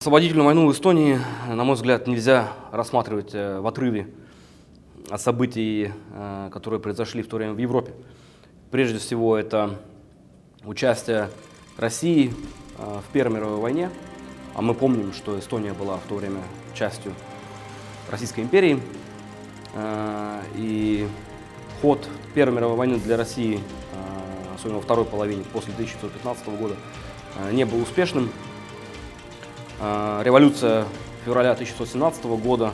Освободительную войну в Эстонии, на мой взгляд, нельзя рассматривать в отрыве от событий, которые произошли в то время в Европе. Прежде всего, это участие России в Первой мировой войне. А мы помним, что Эстония была в то время частью Российской империи. И ход Первой мировой войны для России, особенно во второй половине, после 1915 года, не был успешным. Революция февраля 1917 года,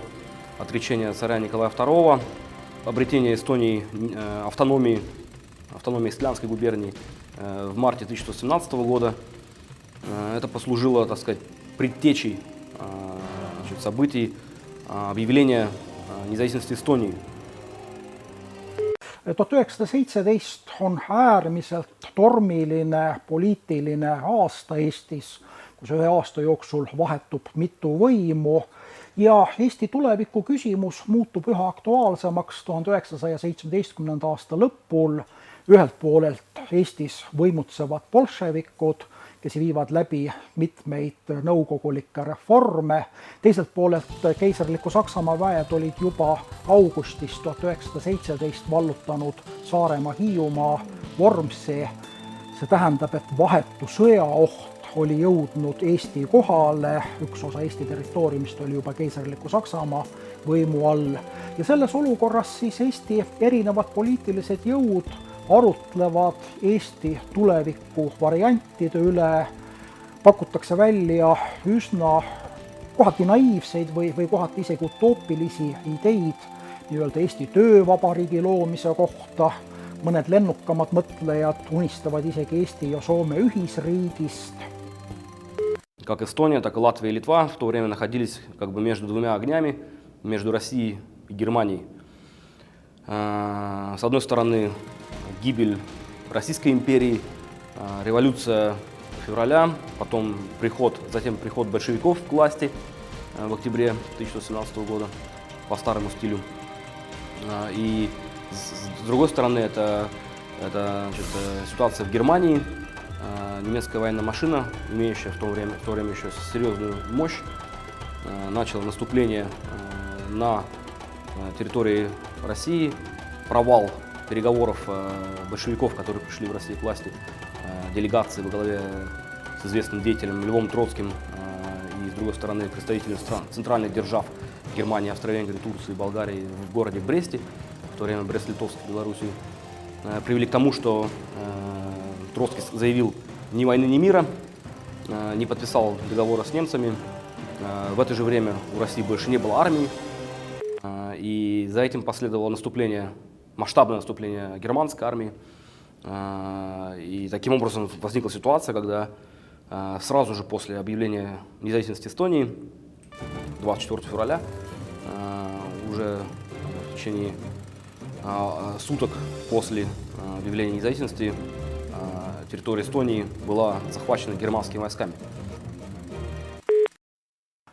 отречение царя Николая II, обретение Эстонии автономии Исландской губернии в марте 1917 года, это послужило, так сказать, предтечей событий объявления независимости Эстонии. 1917 on äärmiselt tormiline poliitiline aasta Eestis, kus ühe aasta jooksul vahetub mitu võimu ja Eesti tuleviku küsimus muutub üha aktuaalsemaks 1917. aasta lõpul. Ühelt poolelt Eestis võimutsevad bolševikud, kes viivad läbi mitmeid nõukogulikke reforme. Teiselt poolelt keisarliku Saksamaa väed olid juba augustis 1917 vallutanud Saaremaa, Hiiumaa, Vormsi. See tähendab, et vahetu sõjaoht oli jõudnud Eesti kohale, üks osa Eesti territooriumist oli juba keisarliku Saksamaa võimu all. Ja selles olukorras siis Eesti erinevad poliitilised jõud arutlevad Eesti tuleviku variantide üle, pakutakse välja üsna kohati naiivseid või kohati isegi utoopilisi ideid nii-öelda Eesti töövabariigi loomise kohta. Mõned lennukamad mõtlejad unistavad isegi Eesti ja Soome ühisriigist. Как Эстония, так и Латвия и Литва в то время находились как бы между двумя огнями, между Россией и Германией. С одной стороны, гибель Российской империи, революция февраля, затем приход большевиков к власти в октябре 1917 года по старому стилю. И с другой стороны, это ситуация в Германии, немецкая военная машина, имеющая в то время еще серьезную мощь, начала наступление на территории России, провал переговоров большевиков, которые пришли в Россию к власти, делегации во главе с известным деятелем Львом Троцким и, с другой стороны, представителей центральных держав Германии, Австро-Венгрии, Турции, Болгарии в городе Бресте, в то время Брест-Литовск, Белоруссии, привели к тому, что Троцкий заявил ни войны, ни мира, не подписал договора с немцами. В это же время у России больше не было армии, и за этим последовало масштабное наступление германской армии. И таким образом возникла ситуация, когда сразу же после объявления независимости Эстонии, 24 февраля, уже в течение суток после объявления независимости территория Эстонии была захвачена германскими войсками.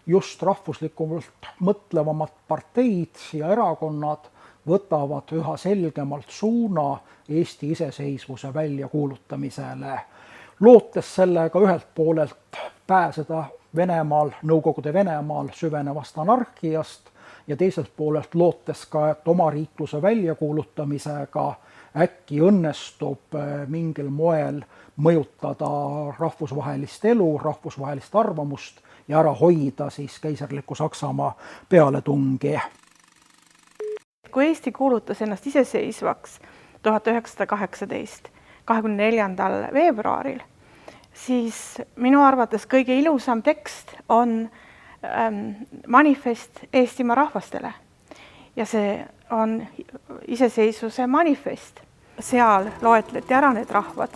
Just rahvuslikumalt mõtlevamad parteid ja erakonnad võtavad üha selgemalt suuna Eesti iseseisvuse väljakuulutamisele, lootes sellega ühelt poolelt pääseda Nõukogude Venemaal süvenevast anarhiast ja teiselt poolelt lootes ka, et oma riikluse väljakuulutamisega äkki õnnestub mingil moel mõjutada rahvusvahelist elu, rahvusvahelist arvamust ja ära hoida siis keisarliku Saksamaa pealetungi. Kui Eesti kuulutas ennast iseseisvaks 1918, 24. veebruaril, siis minu arvates kõige ilusam tekst on manifest Eestimaa rahvastele. Ja see on iseseisvuse manifest. Seal loetleti ära need rahvad,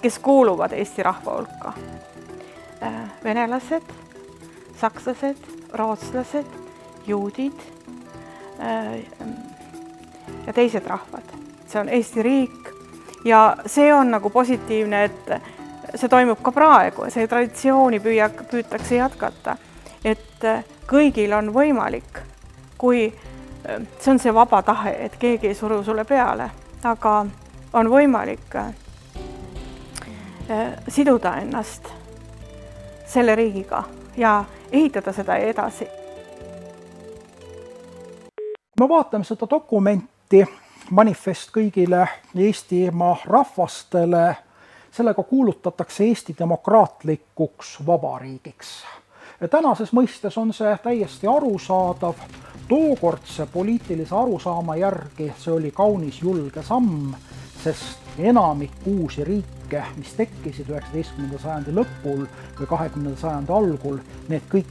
kes kuuluvad Eesti rahva hulka. Venelased, sakslased, rootslased, juudid ja teised rahvad. See on Eesti riik ja see on nagu positiivne, et see toimub ka praegu. See traditsiooni püütakse jätkata, et kõigil on võimalik, kui see on see vaba tahe, et keegi ei suru sulle peale, aga on võimalik siduda ennast selle riigiga ja ehitada seda edasi. Me vaatame seda dokumenti, manifest kõigile Eestimaa rahvastele, sellega kuulutatakse Eesti demokraatlikuks vabariigiks. Ja tänases mõistes on see täiesti arusaadav, tookordse poliitilise arusaama järgi see oli kaunis julge samm, sest enamik uusi riike, mis tekkisid 19. sajandi lõpul või 20. sajandi algul, need kõik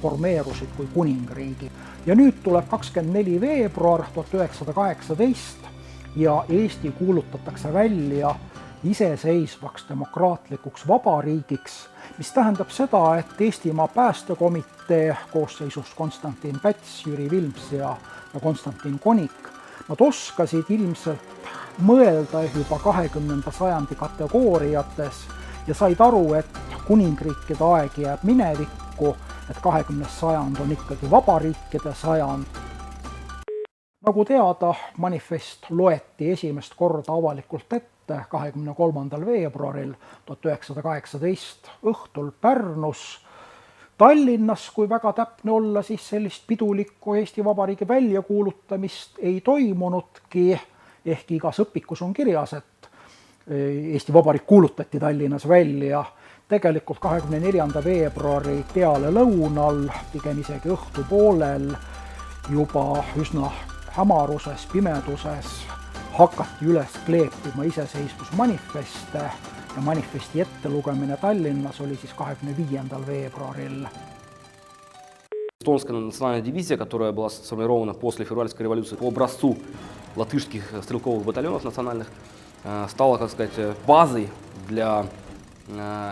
formeerusid kui kuningriigi. Ja nüüd tuleb 24. veebruar 1918 ja Eesti kuulutatakse välja iseseisvaks demokraatlikuks vabariigiks, mis tähendab seda, et Eestimaa päästekomitee koosseisus Konstantin Päts, Jüri Vilms ja Konstantin Konik, nad oskasid ilmselt mõelda juba 20. sajandi kategooriates ja said aru, et kuningriikide aeg jääb minevikku, et 20. sajand on ikkagi vabariikide sajand. Nagu teada, manifest loeti esimest korda avalikult ette 23. veebruaril 1918 õhtul Pärnus. Tallinnas, kui väga täpne olla, siis sellist pidulikku Eesti Vabariigi väljakuulutamist ei toimunudki, ehkki igas õpikus on kirjas, et Eesti Vabariik kuulutati Tallinnas välja. Tegelikult 24. veebruari peale lõunal, pigem isegi õhtupoolel, juba üsna hämaruses, pimeduses hakati üles kleepima iseseisvusmanifeste ja manifesti ettelugemine Tallinnas oli siis 25. veebruaril. Эстонская национальная дивизия, которая была сформирована после февральской революции по образцу латышских стрелковых батальонов национальных, стала, как сказать, базой для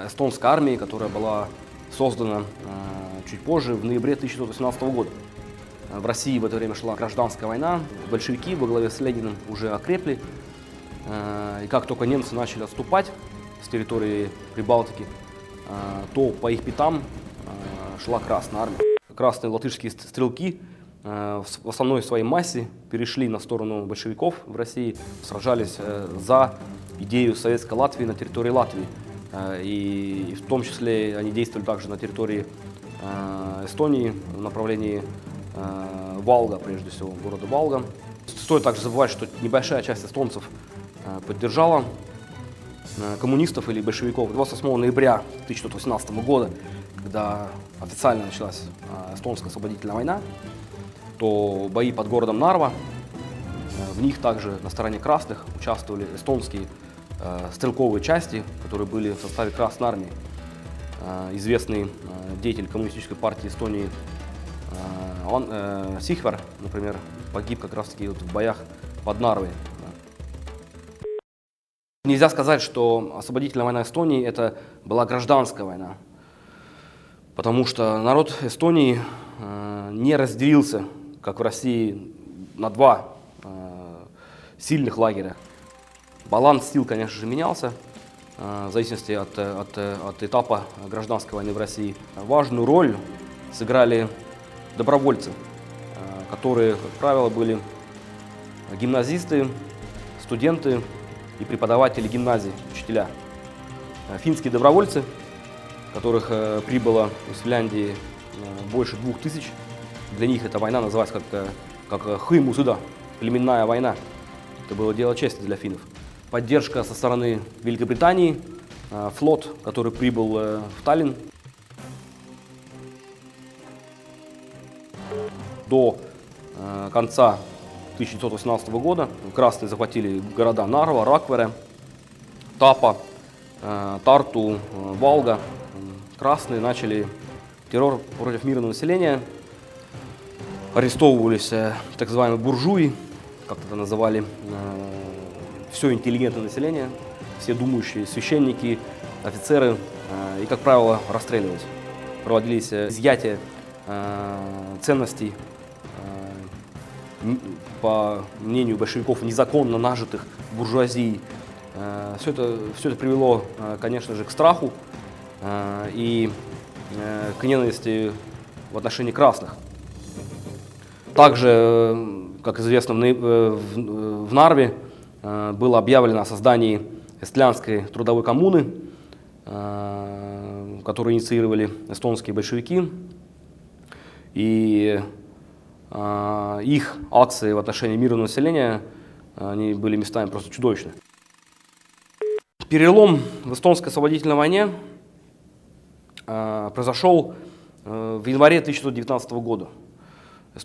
эстонской армии, которая была создана чуть позже, в ноябре 1918 года. В России в это время шла гражданская война, большевики во главе с Лениным уже окрепли, и как только немцы начали отступать с территории Прибалтики, то по их пятам шла Красная армия. Красные латышские стрелки в основной своей массе перешли на сторону большевиков в России, сражались за идею Советской Латвии на территории Латвии. И в том числе они действовали также на территории Эстонии в направлении Валга, прежде всего, города Валга. Стоит также забывать, что небольшая часть эстонцев поддержала коммунистов или большевиков. 28 ноября 1918 года, когда официально началась эстонская освободительная война, то бои под городом Нарва, в них также на стороне красных участвовали эстонские стрелковые части, которые были в составе Красной армии. Известный деятель коммунистической партии Эстонии Сихвар, например, погиб как раз-таки в боях под Нарвой. Нельзя сказать, что освободительная война Эстонии это была гражданская война, потому что народ Эстонии не разделился, как в России, на два сильных лагеря. Баланс сил, конечно же, менялся в зависимости от этапа гражданской войны в России. Важную роль сыграли добровольцы, которые, как правило, были гимназисты, студенты и преподаватели гимназий, учителя. Финские добровольцы, которых прибыло из Финляндии больше 2000, для них эта война называется как хымусыда, племенная война. Это было дело чести для финнов. Поддержка со стороны Великобритании, флот, который прибыл в Таллин. До конца 1918 года красные захватили города Нарва, Раквере, Тапа, Тарту, Валга. Красные начали террор против мирного населения. Арестовывались так называемые буржуи, как это называли, все интеллигентное население, все думающие священники, офицеры, и, как правило, расстреливались. Проводились изъятия ценностей, по мнению большевиков, незаконно нажитых буржуазией. Все это привело, конечно же, к страху и к ненависти в отношении красных. Также, как известно, в Нарве было объявлено о создании эстлянской трудовой коммуны, которую инициировали эстонские большевики. И их акции в отношении мирного населения, они были местами просто чудовищны. Перелом в эстонской освободительной войне произошел в январе 1919 года. В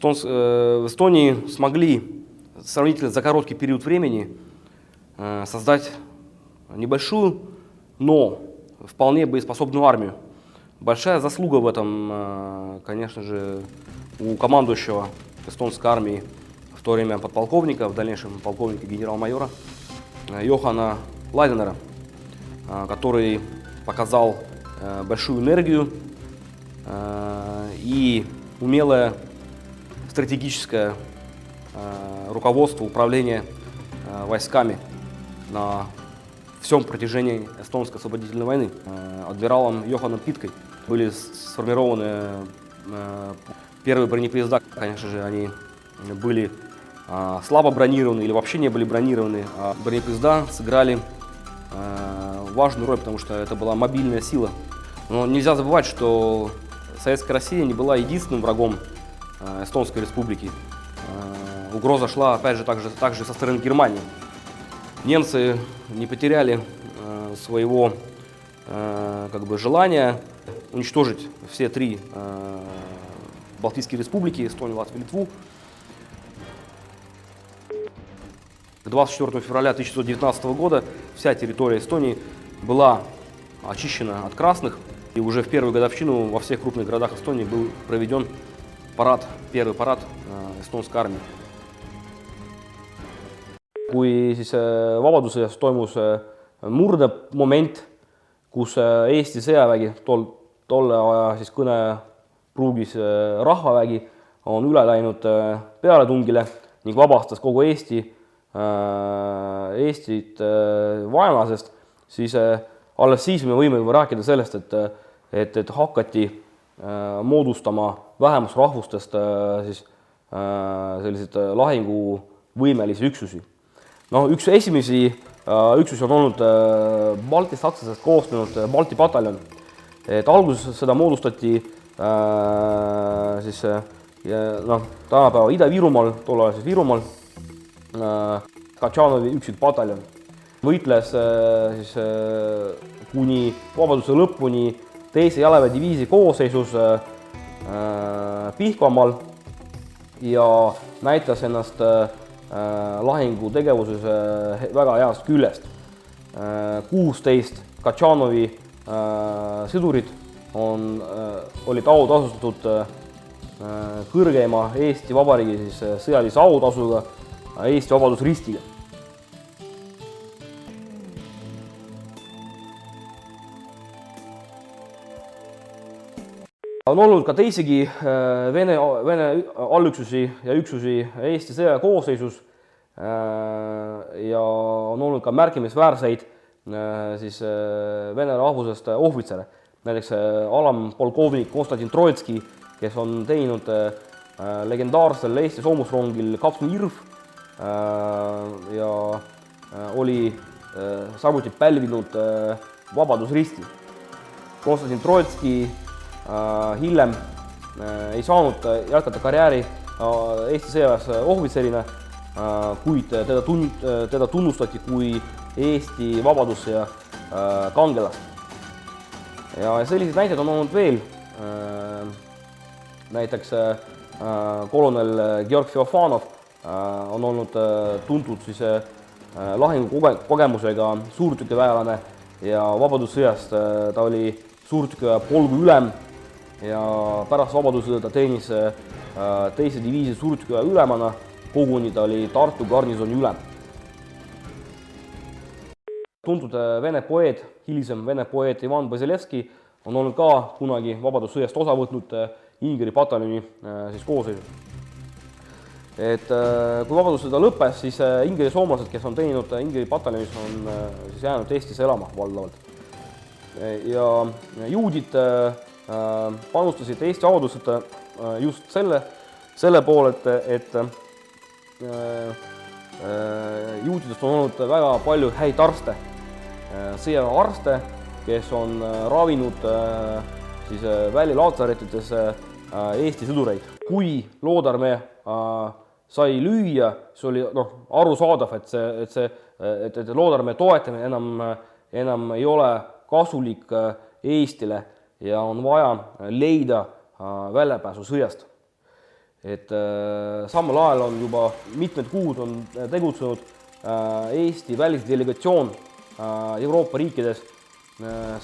Эстонии смогли сравнительно за короткий период времени создать небольшую, но вполне боеспособную армию. Большая заслуга в этом, конечно же, у командующего эстонской армии в то время подполковника, в дальнейшем полковника генерал-майора Йохана Лайденера, который показал большую энергию и умелое стратегическое руководство, управление войсками на всем протяжении эстонской освободительной войны. Адмиралом Йоханом Питкой были сформированы первые бронепоезда. Конечно же, они были слабо бронированы или вообще не были бронированы. А бронепоезда сыграли важную роль, потому что это была мобильная сила. Но нельзя забывать, что Советская Россия не была единственным врагом Эстонской Республики. Угроза шла, опять же, также со стороны Германии. Немцы не потеряли своего желания уничтожить все три Балтийские республики, Эстонию, Латвию, Литву. К 24 февраля 1919 года вся территория Эстонии была очищена от красных, и уже в первую годовщину во всех крупных городах Эстонии был проведен первый парад эстонской армии. Kui siis vabadussõjas toimus murdemoment, kus Eesti sõjavägi, tolle aja siis kõnepruugis rahvavägi, on üle läinud pealetungile ning vabastas kogu Eestit vaenlasest, siis alles siis me võime juba rääkida sellest, et hakati moodustama vähemusrahvustest selliseid lahinguvõimelisi üksusi. No, üks esimesi üksusi on olnud baltisakslasest koosnenud Balti pataljon. Alguses seda moodustati tänapäeva Ida-Virumaal, tol ajal siis Virumaal, Katšanovi üksikpataljon. Võitles kuni vabaduse lõpuni teise jalaväediviisi koosseisus Pihkvamaal ja näitas ennast lahingutegevuses väga heast küljest. 16 Katšanovi sõdurid olid autasustatud kõrgeima Eesti Vabariigi sõjalise autasuga Eesti Vabadusristiga. On olnud ka teisigi Vene allüksusi ja üksusi Eesti sõja koosseisus ja on olnud ka märkimisväärseid Vene rahvusest ohvitsere. Näiteks alampolkovnik Konstantin Troitski, kes on teinud legendaarsel Eesti soomusrongil Kapsmirv ja oli samuti pälvinud Vabadusristi. Konstantin Troitski hiljem ei saanud jätkata karjääri Eesti sõjaväes ohvitserina, kuid teda tunnustati kui Eesti vabadussõja kangelast. Ja selliseid näiteid on olnud veel. Näiteks kolonel Georg Feofanov on olnud tuntud lahingukogemusega suurtükiväelane ja vabadussõjast ta oli suurtükiväe polgu ülem ja pärast vabadussõda ta teenis teise diviisi suurtükiväe ülemana, koguni ta oli Tartu garnisoni ülem. Tuntud vene poeed, hilisem vene poeed Ivan Basilevski on olnud ka kunagi vabadussõjast osa võtnud Ingeri pataljoni koosseisus. Kui vabadussõda lõppes, siis Ingeri soomlased, kes on teeninud Ingeri pataljonis, on jäänud Eestisse elama valdavalt. Ja juudid panustasid Eesti vabadussõda just selle poole, et juudidest on olnud väga palju häid arste, sõjaväearste kes on ravinud siis välilaatsarettides Eesti sõdureid. Kui Loodarmäe sai lüüa, see oli arusaadav, et Loodarmäe toetamine enam ei ole kasulik Eestile ja on vaja leida väljapääsu sõjast. Et samal ajal on juba mitmed kuud on tegutsenud Eesti välisdelegatsioon Euroopa riikides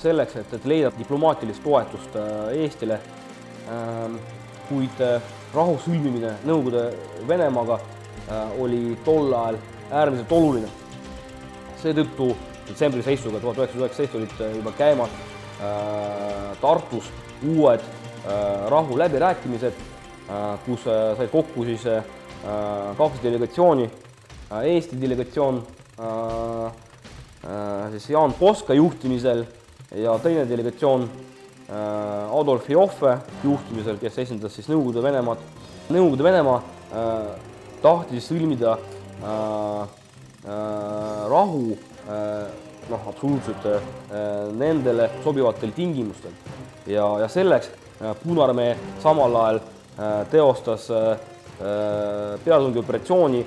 selleks, et leida diplomaatilist toetust Eestile, kuid rahu sõlmimine Nõukogude Venemaaga oli tol ajal äärmiselt oluline. Seetõttu detsembri seisuga 1919 olid juba käimas Tartus uued rahuläbirääkimised, kus said kokku siis kaks delegatsiooni. Eesti delegatsioon siis Jaan Poska juhtimisel ja teine delegatsioon Adolf Joffe juhtimisel, kes esindas siis Nõukogude Venemaad. Nõukogude Venemaa tahtis sõlmida rahu absoluutselt nendele sobivatel tingimustel. Ja selleks Punaarmee samal ajal teostas peatungioperatsiooni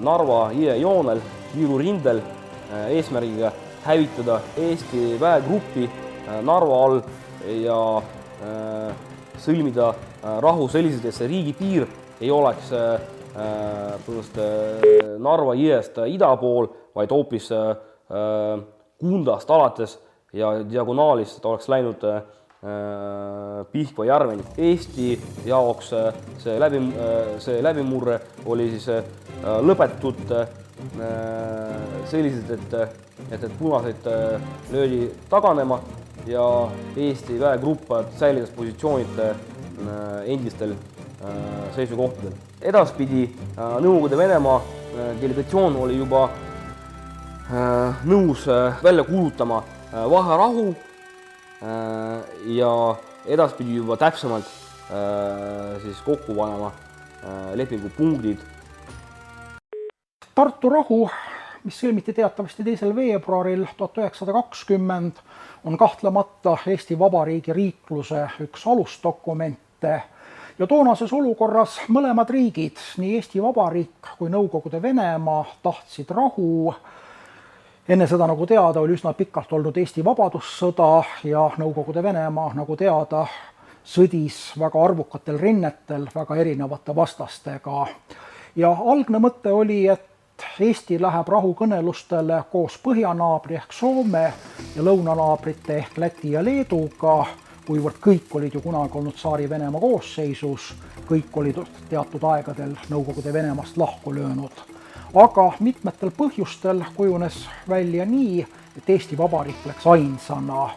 Narva jõejoonel Viru rindel eesmärgiga hävitada Eesti väegruppi Narva all ja sõlmida rahu selliselt, et see riigipiir ei oleks Narva jõest ida pool, vaid hoopis Kundast alates ja diagonaalist oleks läinud Pihkva järveni. Eesti jaoks see läbimurre oli siis lõpetatud selliselt, et punaseid löödi taganema ja Eesti väegrupp säilitas positsioonid endistel seisukohtadel. Edaspidi Nõukogude Venemaa delegatsioon oli juba nõus välja kuulutama vaherahu ja edaspidi juba täpsemalt siis kokku panema lepingupunktid. Tartu rahu, mis sõlmiti teatavasti 2. veebruaril 1920, on kahtlemata Eesti Vabariigi riikluse üks alusdokumente ja toonases olukorras mõlemad riigid, nii Eesti Vabariik kui Nõukogude Venemaa, tahtsid rahu. Enne seda, nagu teada, oli üsna pikalt olnud Eesti vabadussõda ja Nõukogude Venemaa, nagu teada, sõdis väga arvukatel rinnetel väga erinevate vastastega. Ja algne mõte oli, et Eesti läheb rahukõnelustele koos põhjanaabri ehk Soome ja lõunanaabrite ehk Läti ja Leeduga, kuivõrd kõik olid ju kunagi olnud Tsaari-Venemaa koosseisus, kõik olid teatud aegadel Nõukogude Venemaast lahku löönud. Aga mitmetel põhjustel kujunes välja nii, et Eesti Vabariik läks ainsana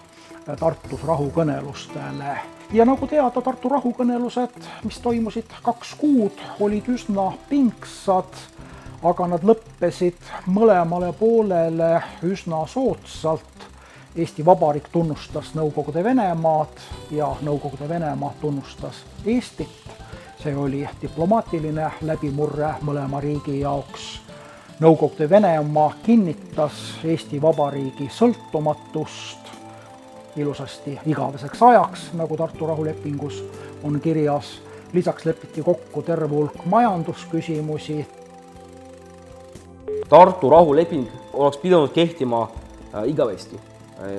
Tartus rahukõnelustele. Ja nagu teada, Tartu rahukõnelused, mis toimusid 2 kuud, olid üsna pingsad, aga nad lõppesid mõlemale poolele üsna soodsalt. Eesti Vabariik tunnustas Nõukogude Venemaad ja Nõukogude Venemaa tunnustas Eestit. See oli diplomaatiline läbimurre mõlema riigi jaoks. Nõukogude Venemaa kinnitas Eesti Vabariigi sõltumatust ilusasti igaveseks ajaks, nagu Tartu rahulepingus on kirjas. Lisaks lepiti kokku terve hulk majandusküsimusi. Tartu rahuleping oleks pidanud kehtima igavesti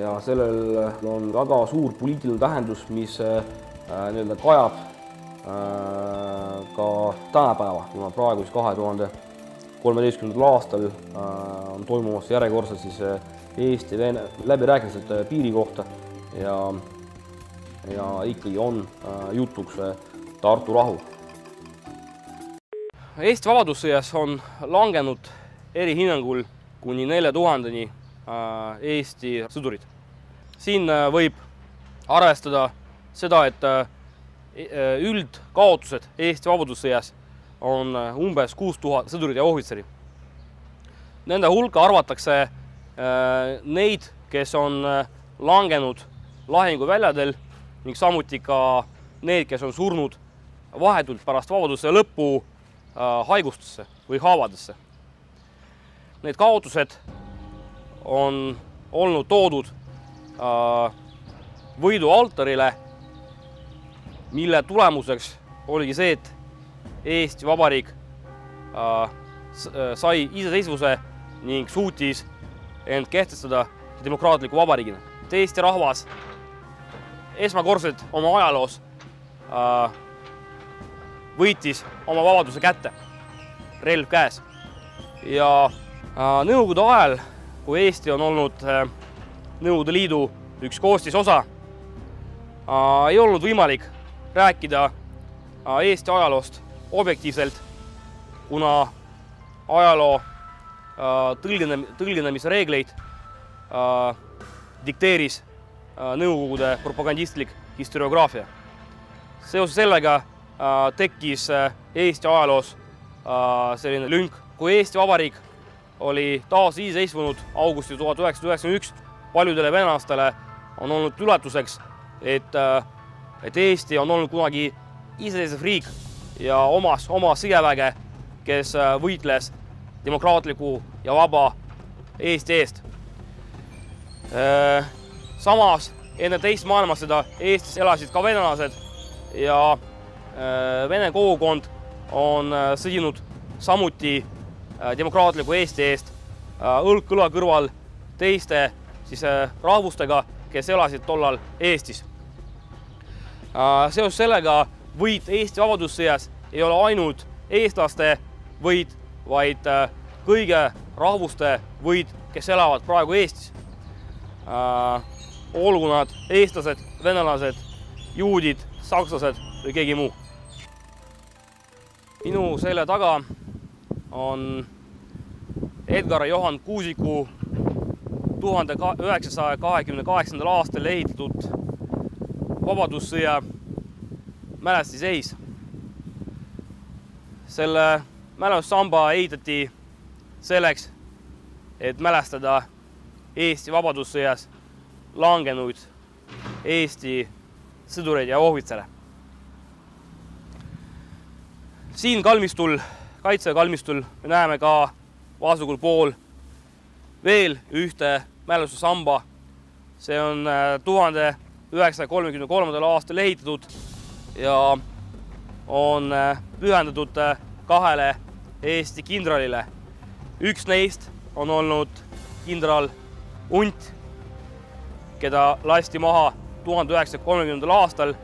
ja sellel on väga suur poliitiline tähendus, mis kajab ka tänapäeva, kuna praegu 2013. aastal on toimumas järjekordselt siis Eesti-Vene läbirääkimised piiri kohta ja ikkagi on jutuks Tartu rahu. Eesti vabadussõjas on langenud erihinnangul kuni 4000-ni Eesti sõdurid. Siin võib arvestada seda, et üldkaotused Eesti vabadussõjas on umbes 6000 sõdurit ja ohvitseri. Nende hulka arvatakse neid, kes on langenud lahinguväljadel ning samuti ka need, kes on surnud vahetult pärast vabadussõja lõppu haigustesse või haavadesse. Need kaotused on olnud toodud võidualtarile, mille tulemuseks oligi see, et Eesti Vabariik sai iseseisvuse ning suutis end kehtestada demokraatliku vabariigina. Eesti rahvas esmakordselt oma ajaloos võitis oma vabaduse kätte, relv käes. Ja Nõukogude ajal, kui Eesti on olnud Nõukogude Liidu üks koostisosa, ei olnud võimalik rääkida Eesti ajaloost objektiivselt, kuna ajaloo tõlgendamise reegleid dikteeris Nõukogude propagandistlik historiograafia. Seoses sellega tekkis Eesti ajaloos selline lünk. Kui Eesti Vabariik oli taas iseseisvunud augustis 1991, paljudele venelastele on olnud üllatuseks, et Eesti on olnud kunagi iseseisev riik ja oma sõjaväge, kes võitles demokraatliku ja vaba Eesti eest. Samas enne teist maailmasõda Eestis elasid ka venelased ja vene kogukond on sõdinud samuti demokraatliku Eesti eest õlg kõla kõrval teiste rahvustega, kes elasid tollal Eestis. Seoses sellega võit Eesti vabadussõjas ei ole ainult eestlaste võit, vaid kõige rahvuste võit, kes elavad praegu Eestis. Olgu nad eestlased, venelased, juudid, sakslased või keegi muu. Minu selja taga on Edgar Johan Kuusiku 1928. aastal ehitatud vabadussõja mälestiseis. Selle mälestussamba ehitati selleks, et mälestada Eesti vabadussõjas langenuid Eesti sõdureid ja ohvitsere. Siin kalmistul, Kaitseväe kalmistul, me näeme ka vasakul pool veel ühte mälestussamba. See on 1933. aastal ehitatud ja on pühendatud kahele Eesti kindralile. Üks neist on olnud kindral Unt, keda lasti maha 1930. aastal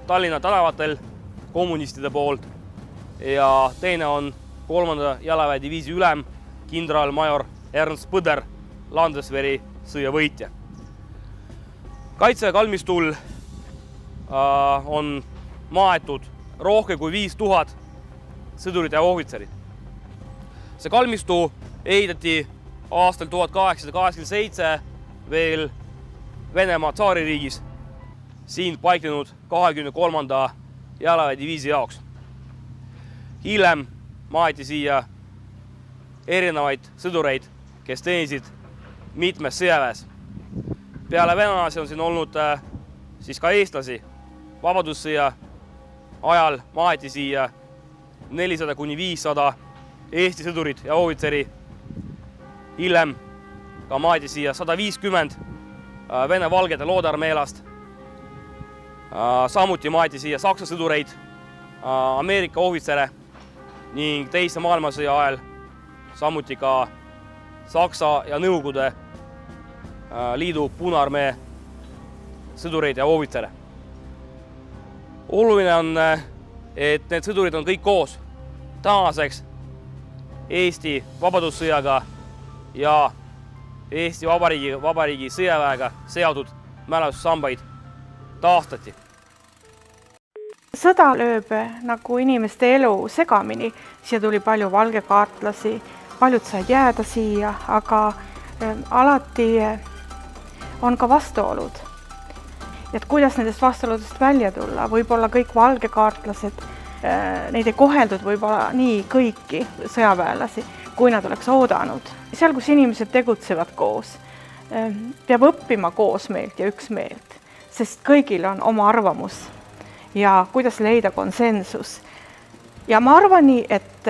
Tallinna tänavatel kommunistide poolt ja teine on 3. jalaväediviisi ülem kindralmajor Ernst Põder, Landesveri sõjavõitja. Kaitseväe kalmistul on maetud rohkem kui 5000 sõdurit ja ohvitserit. See kalmistu ehitati aastal 1887 veel Venemaa tsaaririigis, siin paiknenud 23. jalaväediviisi jaoks. Hiljem maeti siia erinevaid sõdureid, kes teenisid mitmes sõjaväes. Peale venelasi on siin olnud siis ka eestlasi. Vabadussõja ajal maeti siia 400–500 Eesti sõdurit ja ohvitseri. Hiljem ka maeti siia 150 Vene valgete loodearmeelast. Samuti maeti siia Saksa sõdureid, Ameerika ohvitsere ning teise maailmasõja ajal samuti ka Saksa ja Nõukogude Liidu Punaarmee sõdureid ja ohvitsere. Oluline on, et need sõdurid on kõik koos tänaseks Eesti vabadussõjaga ja Eesti Vabariigi sõjaväega seotud mälestussambaid taastati. Sõda lööb nagu inimeste elu segamini. Siia tuli palju valgekaartlasi, paljud said jääda siia, aga alati on ka vastuolud. Et kuidas nendest vastuoludest välja tulla? Võib-olla kõik valgekaartlased, neid ei koheldud võib-olla nii kõiki sõjaväelasi, kui nad oleks oodanud. Seal, kus inimesed tegutsevad koos, peab õppima koosmeelt ja üksmeelt, sest kõigil on oma arvamus ja kuidas leida konsensus. Ja ma arvan nii, et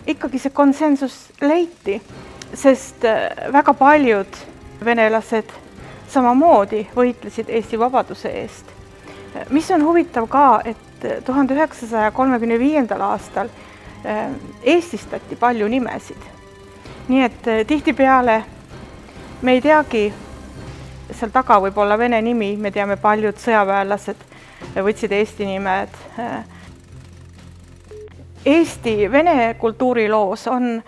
ikkagi see konsensus leiti, sest väga paljud venelased samamoodi võitlesid Eesti vabaduse eest. Mis on huvitav ka, et 1935. aastal eestistati palju nimesid. Nii et tihtipeale me ei teagi, seal taga võib olla vene nimi, me teame, paljud sõjaväelased võtsid Eesti nimed. Eesti-Vene kultuuriloos on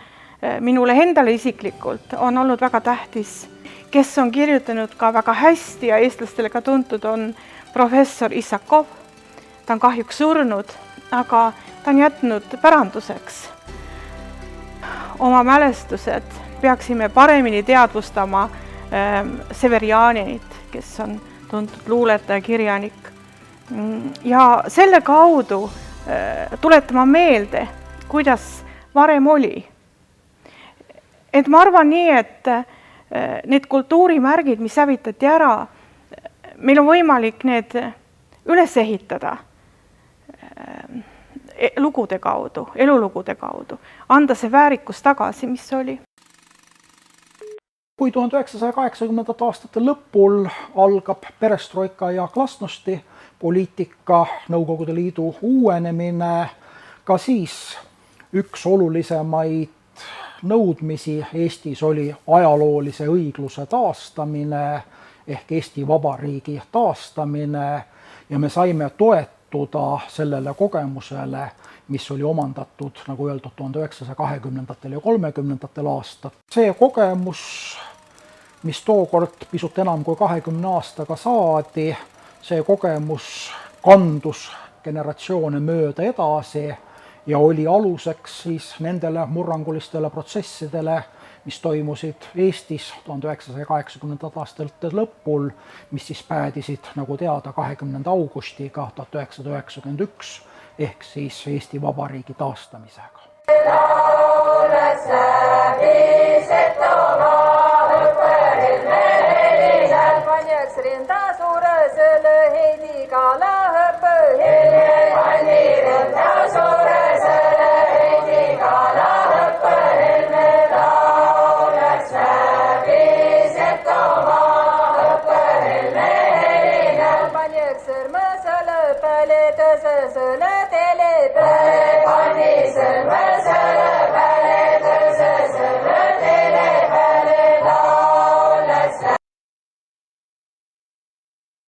minule endale isiklikult on olnud väga tähtis, kes on kirjutanud ka väga hästi ja eestlastele ka tuntud, on professor Issakov. Ta on kahjuks surnud, aga ta on jätnud päranduseks oma mälestused. Peaksime paremini teadvustama Severianit, kes on tuntud luuletaja, kirjanik. Ja selle kaudu tuletama meelde, kuidas varem oli. Et ma arvan nii, et need kultuurimärgid, mis hävitati ära, meil on võimalik need üles ehitada lugude kaudu, elulugude kaudu, anda see väärikus tagasi, mis oli. Kui 1980. aastate lõpul algab perestroika ja glasnosti poliitika, Nõukogude Liidu uuenemine, ka siis üks olulisemaid nõudmisi Eestis oli ajaloolise õigluse taastamine ehk Eesti Vabariigi taastamine ja me saime toetuda sellele kogemusele, mis oli omandatud, nagu öeldud, 1920. ja 30. aastat. See kogemus, mis tookord pisut enam kui 20 aastaga saadi, see kogemus kandus generatsioone mööda edasi ja oli aluseks siis nendele murrangulistele protsessidele, mis toimusid Eestis 1980. aastate lõpul, mis siis päädisid, nagu teada, 20. augustiga 1991 ehk siis Eesti Vabariigi taastamisega.